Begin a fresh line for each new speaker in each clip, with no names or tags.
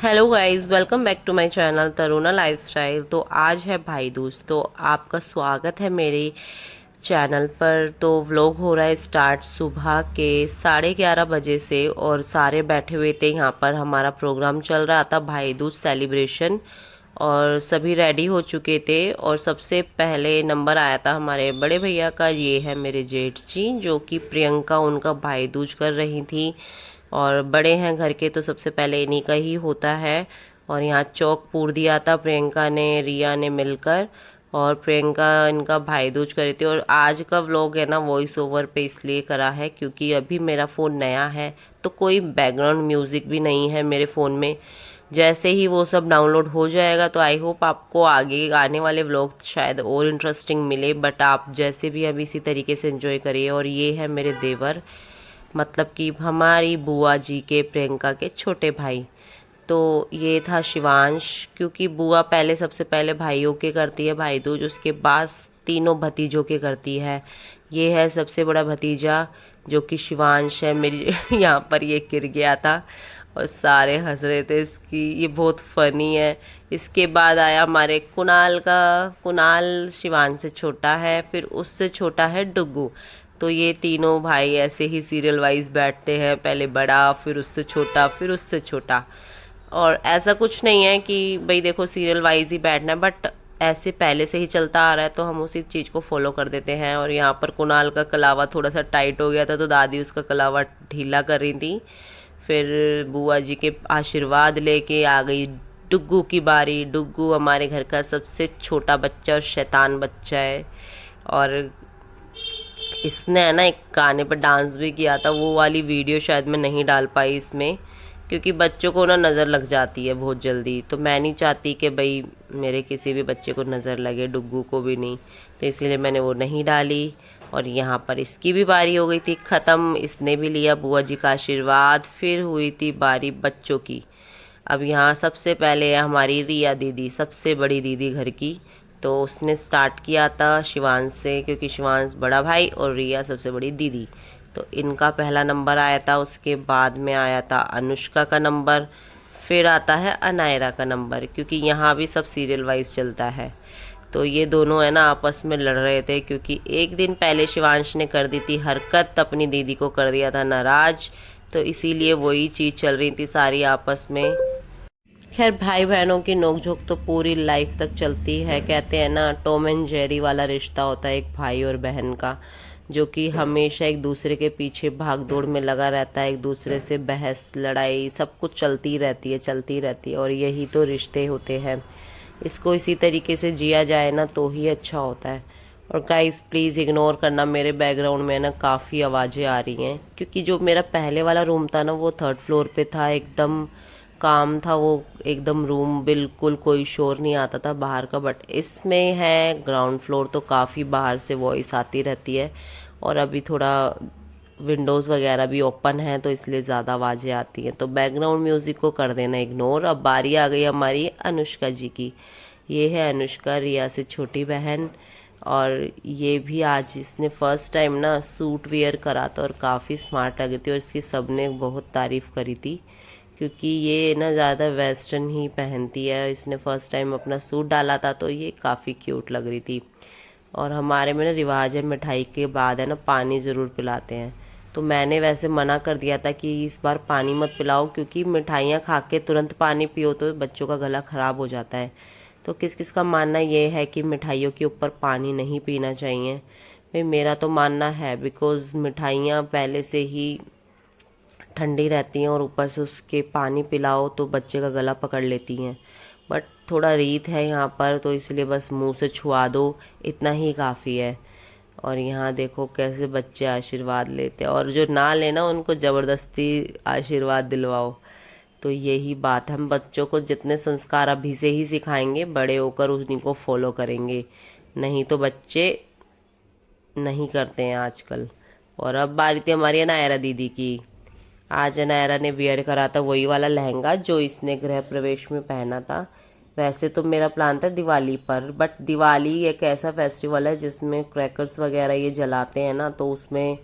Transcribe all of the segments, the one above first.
Hello guys, welcome back to my channel Taruna lifestyle. तो आज है भाई दूज, तो आपका स्वागत है मेरे चैनल पर। तो व्लॉग हो रहा है स्टार्ट सुबह के 11:30 बजे से, और सारे बैठे हुए थे यहाँ पर। हमारा प्रोग्राम चल रहा था भाई दूज सेलिब्रेशन, और सभी रेडी हो चुके थे। और सबसे पहले नंबर आया था हमारे बड़े भैया का। ये है मेरे जेठ जी, जो कि प्रियंका उनका भाई दूज कर रही थी। और बड़े हैं घर के, तो सबसे पहले इन्हीं का ही होता है। और यहाँ चौक पूर दिया था प्रियंका ने रिया ने मिलकर। और प्रियंका इनका भाई दूज करी थी। और आज का व्लॉग है ना वॉइस ओवर पे इसलिए करा है क्योंकि अभी मेरा फ़ोन नया है, तो कोई बैकग्राउंड म्यूज़िक भी नहीं है मेरे फ़ोन में। जैसे ही वो सब डाउनलोड हो जाएगा तो आई होप आपको आगे आने वाले व्लॉग शायद और इंटरेस्टिंग मिले। बट आप जैसे भी अभी इसी तरीके से एंजॉय करिए। और ये है मेरे देवर, मतलब कि हमारी बुआ जी के प्रियंका के छोटे भाई। तो ये था शिवांश, क्योंकि बुआ पहले सबसे पहले भाइयों के करती है भाई दूज, उसके बाद तीनों भतीजों के करती है। ये है सबसे बड़ा भतीजा जो कि शिवांश है मेरी यहाँ पर ये गिर गया था और सारे हंस रहे थे इसकी, ये बहुत फनी है। इसके बाद आया हमारे कुणाल का। कुणाल शिवांश से छोटा है, फिर उससे छोटा है डुग्गू। तो ये तीनों भाई ऐसे ही सीरियल वाइज बैठते हैं, पहले बड़ा फिर उससे छोटा फिर उससे छोटा। और ऐसा कुछ नहीं है कि भाई देखो सीरियल वाइज ही बैठना है, बट ऐसे पहले से ही चलता आ रहा है तो हम उसी चीज़ को फॉलो कर देते हैं। और यहाँ पर कुणाल का कलावा थोड़ा सा टाइट हो गया था, तो दादी उसका कलावा ढीला कर रही थी। फिर बुआ जी के आशीर्वाद लेके आ गई डुग्गू की बारी। डुग्गू हमारे घर का सबसे छोटा बच्चा और शैतान बच्चा है। और इसने है ना एक गाने पर डांस भी किया था, वो वाली वीडियो शायद मैं नहीं डाल पाई इसमें, क्योंकि बच्चों को ना नज़र लग जाती है बहुत जल्दी। तो मैं नहीं चाहती कि भाई मेरे किसी भी बच्चे को नज़र लगे, डुग्गू को भी नहीं, तो इसीलिए मैंने वो नहीं डाली। और यहाँ पर इसकी भी बारी हो गई थी ख़त्म, इसने भी लिया बुआ जी का आशीर्वाद। फिर हुई थी बारी बच्चों की। अब यहाँ सबसे पहले है हमारी रिया दीदी, सबसे बड़ी दीदी घर की। तो उसने स्टार्ट किया था शिवांश से, क्योंकि शिवांश बड़ा भाई और रिया सबसे बड़ी दीदी। तो इनका पहला नंबर आया था, उसके बाद में आया था अनुष्का का नंबर, फिर आता है अनायरा का नंबर, क्योंकि यहाँ भी सब सीरियल वाइज चलता है। तो ये दोनों है ना आपस में लड़ रहे थे, क्योंकि एक दिन पहले शिवांश ने कर दी थी हरकत, अपनी दीदी को कर दिया था नाराज। तो इसीलिए वही चीज़ चल रही थी सारी आपस में। खैर भाई बहनों की नोकझोंक तो पूरी लाइफ तक चलती है। कहते हैं ना टॉम एंड जेरी वाला रिश्ता होता है एक भाई और बहन का, जो कि हमेशा एक दूसरे के पीछे भाग दौड़ में लगा रहता है। एक दूसरे से बहस लड़ाई सब कुछ चलती रहती है चलती रहती है, और यही तो रिश्ते होते हैं। इसको इसी तरीके से जिया जाए ना तो ही अच्छा होता है। और गाइस प्लीज़ इग्नोर करना, मेरे बैकग्राउंड में ना काफ़ी आवाज़ें आ रही हैं, क्योंकि जो मेरा पहले वाला रूम था ना वो थर्ड फ्लोर पे था, एकदम काम था वो, एकदम रूम बिल्कुल कोई शोर नहीं आता था बाहर का। बट इसमें है ग्राउंड फ्लोर, तो काफ़ी बाहर से वॉइस आती रहती है। और अभी थोड़ा विंडोज़ वगैरह भी ओपन है, तो इसलिए ज़्यादा आवाज़ें आती हैं। तो बैकग्राउंड म्यूज़िक को कर देना इग्नोर। अब बारी आ गई हमारी अनुष्का जी की। ये है अनुष्का, रिया से छोटी बहन। और ये भी आज इसने फर्स्ट टाइम ना सूट वेयर करा था, और काफ़ी स्मार्ट लग रही थी, और इसकी सब ने बहुत तारीफ़ करी थी, क्योंकि ये ना ज़्यादा वेस्टर्न ही पहनती है। इसने फ़र्स्ट टाइम अपना सूट डाला था, तो ये काफ़ी क्यूट लग रही थी। और हमारे में ना रिवाज है मिठाई के बाद है ना पानी ज़रूर पिलाते हैं। तो मैंने वैसे मना कर दिया था कि इस बार पानी मत पिलाओ, क्योंकि मिठाइयाँ खा के तुरंत पानी पियो तो बच्चों का गला ख़राब हो जाता है। तो किस किस का मानना ये है कि मिठाइयों के ऊपर पानी नहीं पीना चाहिए। भाई मेरा तो मानना है, बिकॉज़ मिठाइयाँ पहले से ही ठंडी रहती हैं, और ऊपर से उसके पानी पिलाओ तो बच्चे का गला पकड़ लेती हैं। बट थोड़ा रीत है यहाँ पर, तो इसलिए बस मुंह से छुआ दो, इतना ही काफ़ी है। और यहाँ देखो कैसे बच्चे आशीर्वाद लेते हैं, और जो ना लेना उनको ज़बरदस्ती आशीर्वाद दिलवाओ। तो यही बात, हम बच्चों को जितने संस्कार अभी से ही सिखाएंगे, बड़े होकर उन्हीं को फॉलो करेंगे। नहीं तो बच्चे नहीं करते हैं आजकल। और अब बारी थी हमारी नायरा दीदी की। आज नायरा ने वियर करा था वही वाला लहंगा जो इसने गृह प्रवेश में पहना था। वैसे तो मेरा प्लान था दिवाली पर, बट दिवाली एक ऐसा फेस्टिवल है जिसमें क्रैकर्स वगैरह ये जलाते हैं ना, तो उसमें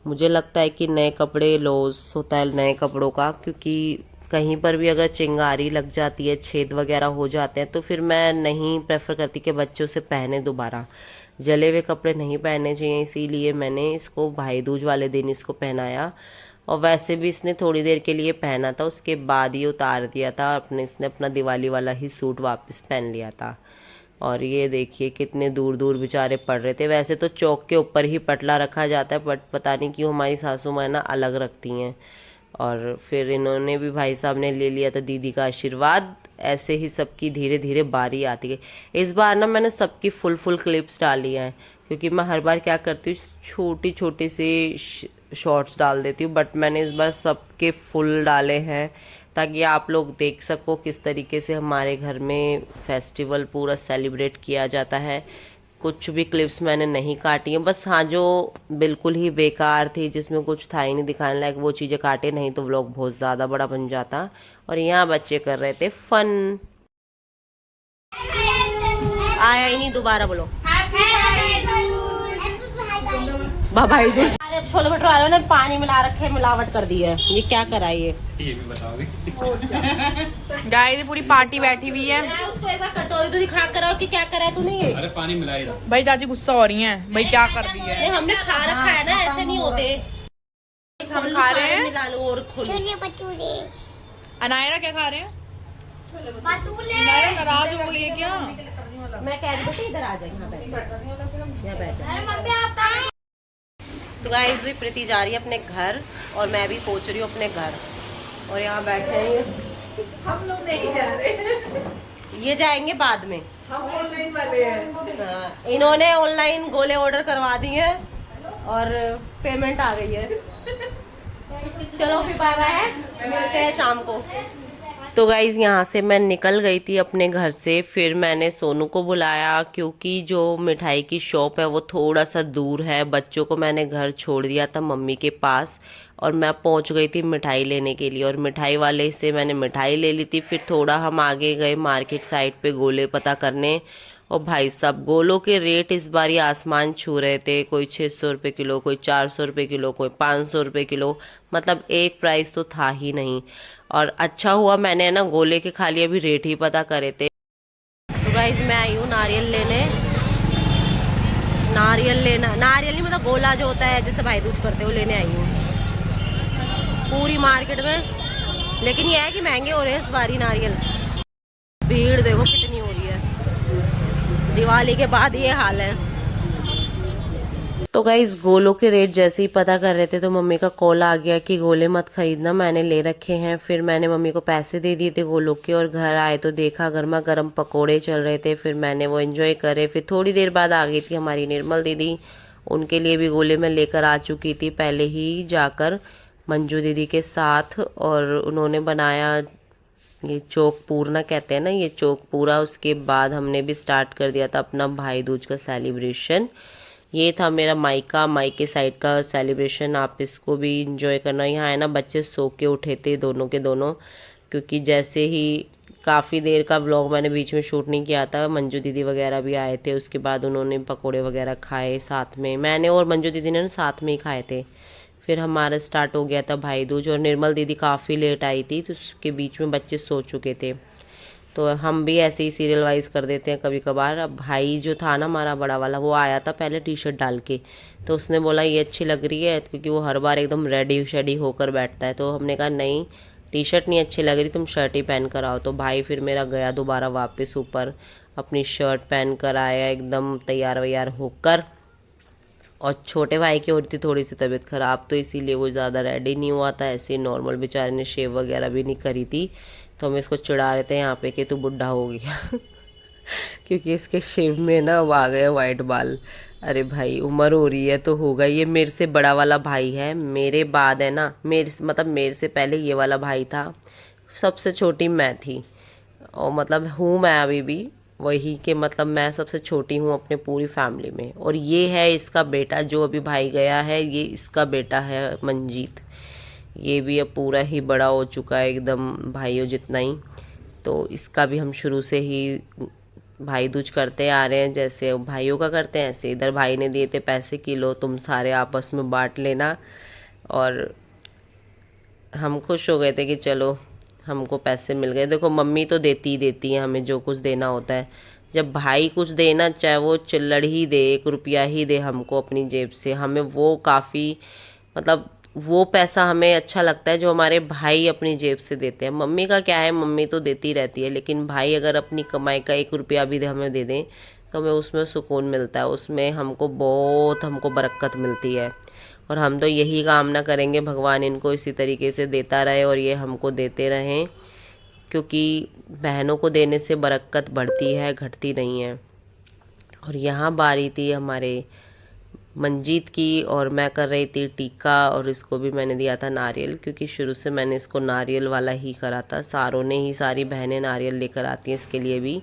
मुझे लगता है कि नए कपड़े लॉस होता है नए कपड़ों का, क्योंकि कहीं पर भी अगर चिंगारी लग जाती है, छेद वगैरह हो जाते हैं, तो फिर मैं नहीं प्रेफर करती कि बच्चों से पहने दोबारा। जले हुए कपड़े नहीं पहनने चाहिए, इसीलिए मैंने इसको भाई दूज वाले दिन इसको पहनाया। और वैसे भी इसने थोड़ी देर के लिए पहना था, उसके बाद ही उतार दिया था। इसने अपना दिवाली वाला ही सूट वापस पहन लिया था। और ये देखिए कितने दूर दूर बेचारे पड़ रहे थे। वैसे तो चौक के ऊपर ही पटला रखा जाता है, बट पता नहीं क्यों हमारी सासू माँ ना अलग रखती हैं। और फिर इन्होंने भी, भाई साहब ने ले लिया था दीदी का आशीर्वाद। ऐसे ही सबकी धीरे धीरे बारी आती है। इस बार ना मैंने सबकी फुल फुल क्लिप्स डाली हैं, क्योंकि मैं हर बार क्या करती हूँ, छोटी छोटी सी शॉर्ट्स डाल देती हूँ, बट मैंने इस बार सबके फुल डाले हैं ताकि आप लोग देख सको किस तरीके से हमारे घर में फेस्टिवल पूरा सेलिब्रेट किया जाता है। कुछ भी क्लिप्स मैंने नहीं काटी हैं, बस हाँ जो बिल्कुल ही बेकार थी, जिसमें कुछ था ही नहीं दिखाने लायक, वो चीज़ें काटे, नहीं तो व्लॉग बहुत ज़्यादा बड़ा बन जाता। और यहाँ बच्चे कर रहे थे फन। आया ही नहीं, दोबारा बोलो भाई दूज। अरे अब छोले भटूरे वालों ने पानी मिला रखे, मिलावट कर दी है, ये क्या करा ये
भी बताओगे?
गाइस पूरी पार्टी बैठी हुई है।
मैं उसको एक बार कटोरी तो दिखा कर आओ कि क्या करा है तूने ये।
अरे पानी मिला ही रहा।
भाई चाची गुस्सा हो रही हैं, भाई क्या कर दी है।
ये हमने खा रखा है ना, ऐसे नहीं होते।
हम खा रहे हैं
मिला लो और खोलो।
अनायरा क्या खा रहे हैं? अनायरा नाराज हो गई है क्या?
मैं कह रही बेटा इधर आ जाए, यहाँ बैठ जा। तो गाइस भी प्रीति जा रही है अपने घर और मैं भी पहुंच रही हूँ अपने घर। और यहाँ बैठे हैं हम लोग नहीं जा रहे, ये जाएंगे बाद में, हम ऑनलाइन वाले हैं। इन्होंने ऑनलाइन गोले ऑर्डर करवा दिए हैं और पेमेंट आ गई है। चलो फिर बाय बाय, मिलते हैं शाम को। तो गाइज़ यहाँ से मैं निकल गई थी अपने घर से। फिर मैंने सोनू को बुलाया, क्योंकि जो मिठाई की शॉप है वो थोड़ा सा दूर है। बच्चों को मैंने घर छोड़ दिया था मम्मी के पास और मैं पहुँच गई थी मिठाई लेने के लिए। और मिठाई वाले से मैंने मिठाई ले ली थी। फिर थोड़ा हम आगे गए मार्केट साइड पे गोले पता करने। और भाई साहब गोलों के रेट इस बार ये आसमान छू रहे थे। कोई 600 रुपये किलो, कोई 400 रुपये किलो, कोई 500 रुपये किलो, मतलब एक प्राइस तो था ही नहीं। और अच्छा हुआ मैंने ना गोले के खाली अभी रेट ही पता करे थे। तो गाइज मैं आई हूँ नारियल लेने। नारियल नहीं, मतलब गोला जो होता है जैसे भाई दूज करते हो, लेने आई हूँ पूरी मार्केट में। लेकिन यह है कि महंगे हो रहे हैं इस बारी नारियल। भीड़ देखो कितनी हो रही है, दिवाली के बाद ये हाल है। तो गाइस गोलों के रेट जैसे ही पता कर रहे थे तो मम्मी का कॉल आ गया कि गोले मत खरीदना, मैंने ले रखे हैं। फिर मैंने मम्मी को पैसे दे दिए थे गोलों के और घर आए तो देखा गर्मा गर्म पकोड़े चल रहे थे। फिर मैंने वो एंजॉय करे। फिर थोड़ी देर बाद आ गई थी हमारी निर्मल दीदी, उनके लिए भी गोले मैं लेकर आ चुकी थी पहले ही जाकर मंजू दीदी के साथ। और उन्होंने बनाया ये चौक पूरना कहते हैं ना, ये चौक पूरा। उसके बाद हमने भी स्टार्ट कर दिया था अपना भाई दूज का सेलिब्रेशन। ये था मेरा मायके साइड का सेलिब्रेशन। आप इसको भी इंजॉय करना। यहाँ है ना बच्चे सो के उठे थे दोनों के दोनों, क्योंकि जैसे ही काफ़ी देर का व्लॉग मैंने बीच में शूट नहीं किया था। मंजू दीदी वगैरह भी आए थे, उसके बाद उन्होंने पकोड़े वगैरह खाए साथ में। मैंने और मंजू दीदी ने साथ में ही खाए थे। फिर हमारा स्टार्ट हो गया था भाई दूज। और निर्मल दीदी काफ़ी लेट आई थी तो उसके बीच में बच्चे सो चुके थे। तो हम भी ऐसे ही सीरियल वाइज कर देते हैं कभी कभार। अब भाई जो था ना हमारा बड़ा वाला, वो आया था पहले टी शर्ट डाल के, तो उसने बोला ये अच्छी लग रही है, क्योंकि वो हर बार एकदम रेडी शेडी होकर बैठता है। तो हमने कहा नहीं टी शर्ट नहीं अच्छी लग रही, तुम शर्ट ही पहन कर आओ। तो भाई फिर मेरा गया दोबारा वापस ऊपर, अपनी शर्ट पहन कर आया एकदम तैयार वैयार होकर। और छोटे भाई की हो रही थी थोड़ी सी तबीयत ख़राब, तो इसीलिए वो ज़्यादा रेडी नहीं हुआ था, ऐसे ही नॉर्मल बेचारे ने शेव वगैरह भी नहीं करी थी। तो हम इसको चिढ़ा रहे थे यहाँ पे कि तू बुढ़ा हो गया क्योंकि इसके शेव में ना वो आ गए वाइट बाल। अरे भाई उम्र हो रही है तो होगा। ये मेरे से बड़ा वाला भाई है, मेरे बाद है ना, मेरे से पहले ये वाला भाई था। सबसे छोटी मैं थी और मतलब हूँ मैं अभी भी वही के, मतलब मैं सबसे छोटी हूँ अपने पूरी फैमिली में। और ये है इसका बेटा जो अभी भाई गया है, ये इसका बेटा है मंजीत। ये भी अब पूरा ही बड़ा हो चुका है एकदम भाइयों जितना ही। तो इसका भी हम शुरू से ही भाई दूज करते आ रहे हैं, जैसे भाइयों का करते हैं ऐसे। इधर भाई ने दिए थे पैसे कि लो तुम सारे आपस में बांट लेना। और हम खुश हो गए थे कि चलो हमको पैसे मिल गए। देखो मम्मी तो देती ही देती है हमें जो कुछ देना होता है। जब भाई कुछ देना चाहे वो चिल्लड़ ही दे, 1 रुपया ही दे हमको अपनी जेब से, हमें वो काफ़ी मतलब वो पैसा हमें अच्छा लगता है जो हमारे भाई अपनी जेब से देते हैं। मम्मी का क्या है, मम्मी तो देती रहती है, लेकिन भाई अगर अपनी कमाई का 1 रुपया भी हमें दे दें तो हमें उसमें सुकून मिलता है, उसमें हमको बरकत मिलती है। और हम तो यही कामना करेंगे भगवान इनको इसी तरीके से देता रहे और ये हमको देते रहें, क्योंकि बहनों को देने से बरकत बढ़ती है, घटती नहीं है। और यहाँ बारी थी हमारे मंजीत की और मैं कर रही थी टीका, और इसको भी मैंने दिया था नारियल, क्योंकि शुरू से मैंने इसको नारियल वाला ही करा था। सारों ने ही, सारी बहनें नारियल लेकर आती हैं इसके लिए भी।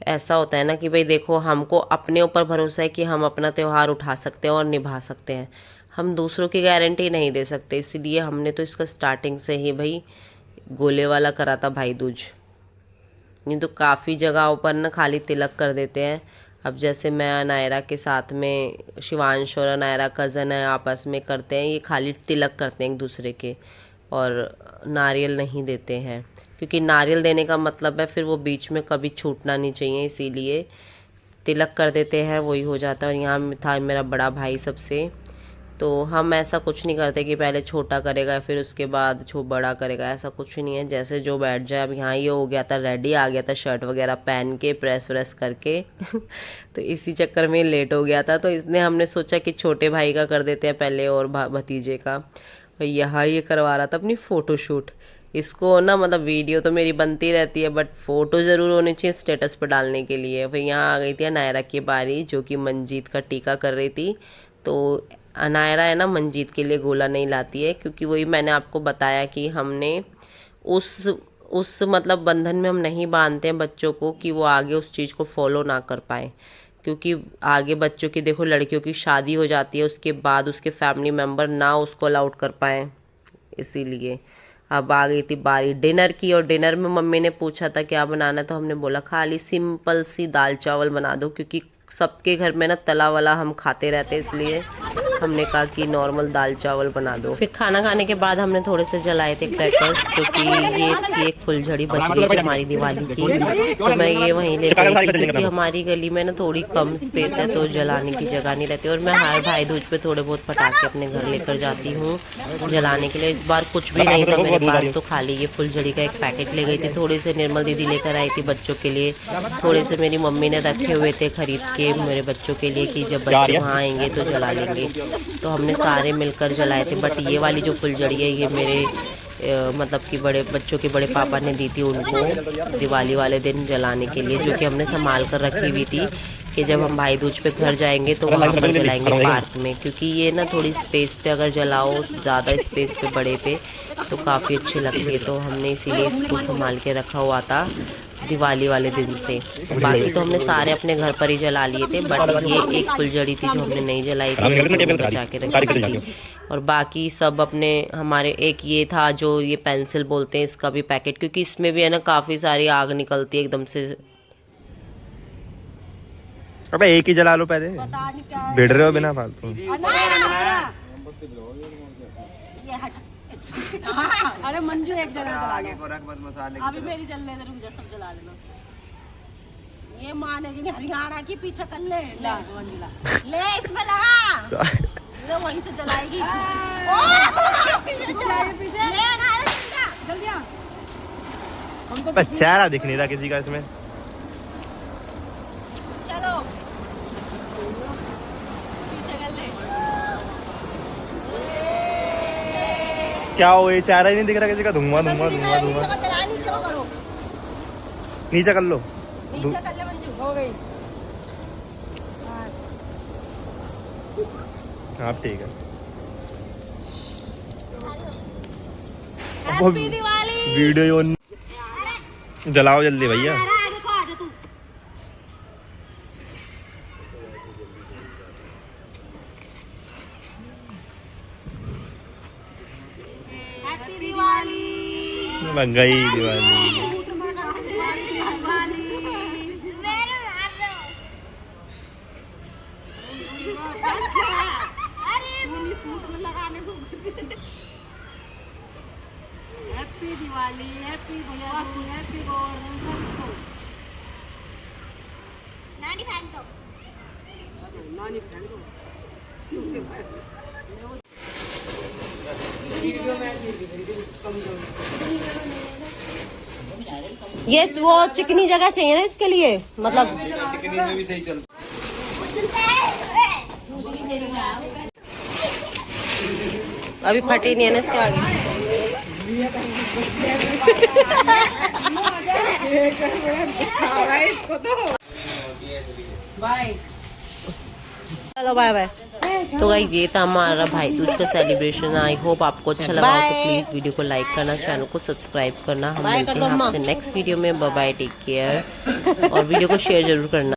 ऐसा होता है ना कि भाई देखो हमको अपने ऊपर भरोसा है कि हम अपना त्यौहार उठा सकते हैं और निभा सकते हैं, हम दूसरों की गारंटी नहीं दे सकते। इसलिए हमने तो इसका स्टार्टिंग से ही भाई गोले वाला करा था भाई दूज। नहीं तो काफ़ी जगहों पर ना खाली तिलक कर देते हैं। अब जैसे मैं अनायरा के साथ में, शिवांश और अनायरा कज़न है, आपस में करते हैं, ये खाली तिलक करते हैं एक दूसरे के, और नारियल नहीं देते हैं, क्योंकि नारियल देने का मतलब है फिर वो बीच में कभी छूटना नहीं चाहिए, इसीलिए तिलक कर देते हैं, वही हो जाता है। और यहाँ था मेरा बड़ा भाई सबसे, तो हम ऐसा कुछ नहीं करते कि पहले छोटा करेगा फिर उसके बाद बड़ा करेगा, ऐसा कुछ नहीं है। जैसे जो बैठ जाए। अब यहाँ ये हो गया था रेडी, आ गया था शर्ट वगैरह पहन के, प्रेस व्रेस करके तो इसी चक्कर में लेट हो गया था, तो इसने हमने सोचा कि छोटे भाई का कर देते हैं पहले और भतीजे का। और यहाँ ये करवा रहा था अपनी फ़ोटोशूट। इसको ना मतलब वीडियो तो मेरी बनती रहती है, बट फ़ोटो ज़रूर होनी चाहिए स्टेटस पर डालने के लिए। फिर यहाँ आ गई थी अनायरा की बारी, जो कि मंजीत का टीका कर रही थी। तो अनायरा है ना मंजीत के लिए गोला नहीं लाती है, क्योंकि वही मैंने आपको बताया कि हमने उस मतलब बंधन में हम नहीं बांधते हैं बच्चों को कि वो आगे उस चीज़ को फॉलो ना कर पाए, क्योंकि आगे बच्चों की देखो लड़कियों की शादी हो जाती है, उसके बाद उसके फैमिली मेम्बर ना उसको अलाउड कर पाएँ। इसीलिए अब आ गई थी बारी डिनर की, और डिनर में मम्मी ने पूछा था क्या बनाना, तो हमने बोला खाली सिंपल सी दाल चावल बना दो, क्योंकि सबके घर में ना तला वाला हम खाते रहते हैं, इसलिए हमने कहा कि नॉर्मल दाल चावल बना दो। फिर खाना खाने के बाद हमने थोड़े से जलाए थे क्रैकर्स, क्योंकि ये एक फुलझड़ी बच गई थी हमारी दिवाली की, तो मैं ये वहीं ले गई थी, क्योंकि हमारी गली में ना थोड़ी कम स्पेस है तो जलाने की जगह नहीं रहती। और मैं हर भाई दूज पे थोड़े बहुत पटाखे अपने घर लेकर जाती हूँ जलाने के लिए। इस बार कुछ भी नहीं था मेरे पास, तो खाली ये फुलझड़ी का एक पैकेट ले गई थी। थोड़े से निर्मल दीदी लेकर आई थी बच्चों के लिए, थोड़े से मेरी मम्मी ने रखे हुए थे खरीद के मेरे बच्चों के लिए, कि जब बच्चे वहाँ आएंगे तो जला लेंगे, तो हमने सारे मिलकर जलाए थे। बट ये वाली जो फुलझड़ी है ये मेरे मतलब कि बड़े बच्चों के बड़े पापा ने दी थी उनको दिवाली वाले दिन जलाने के लिए, जो कि हमने संभाल कर रखी हुई थी कि जब हम भाई दूज पे घर जाएंगे तो वहाँ पर जलाएंगे पार्क में, क्योंकि ये ना थोड़ी स्पेस पे अगर जलाओ, ज़्यादा स्पेस पे बड़े पे, तो काफ़ी अच्छी लगती है। तो हमने इसीलिए इसको संभाल के रखा हुआ था दिवाली वाले दिन से। बाकी तो हमने सारे अपने घर पर ही जला लिए थे, बट ये एक फुलझड़ी थी जो हमने नहीं जलाई थी, बचा के रखी थी। और बाकी सब अपने हमारे, एक ये था जो ये पेंसिल बोलते हैं, इसका भी पैकेट, क्योंकि इसमें भी है ना काफ़ी सारी आग निकलती है एकदम से।
अबे एक ही जला लो पहले, भिड़ रहे हो बिना फालतू।
अरे मंजू एक जला आगे को रख बस मसाले अभी मेरी जल ले, रुक जा सब जला लेना। ये मानेगी नहीं, हरियाणा की पीछे कर ले मंजुला, ले इसमें लगा, ले वहीं से जलाएगी। ले ना जल्दी आ, हमको
चेहरा दिख नहीं रहा किसी का इसमें।
चलो पीछे कर ले।
क्या हो, ये चेहरा ही नहीं दिख रहा किसी का। धुआं धुआं धुआं धुआं, नीचे कर लो,
हो गई।
हाँ ठीक है।
हैप्पी दिवाली।
वीडियो जलाओ जल्दी भैया।
हैप्पी दिवाली।
लग गई दिवाली।
हैप्पी दिवाली, हैप्पी भैया दूज, हैप्पी गोवर्धन सबको। नानी फेंक दो। नानी फेंक दो। यस, वो चिकनी जगह चाहिए ना इसके लिए, मतलब
चिकनी में भी सही चल।
अभी फटी नहीं है ना इसके आगे।
बाय।
चलो बाय बाय। तो गाइस ये था हमारा भाई दूज का सेलिब्रेशन। आई होप आपको अच्छा लगा हो तो प्लीज़ वीडियो को लाइक करना, चैनल को सब्सक्राइब करना। हम मिलते हैं आपसे नेक्स्ट वीडियो में। बाय बाय, टेक केयर, और वीडियो को शेयर जरूर करना।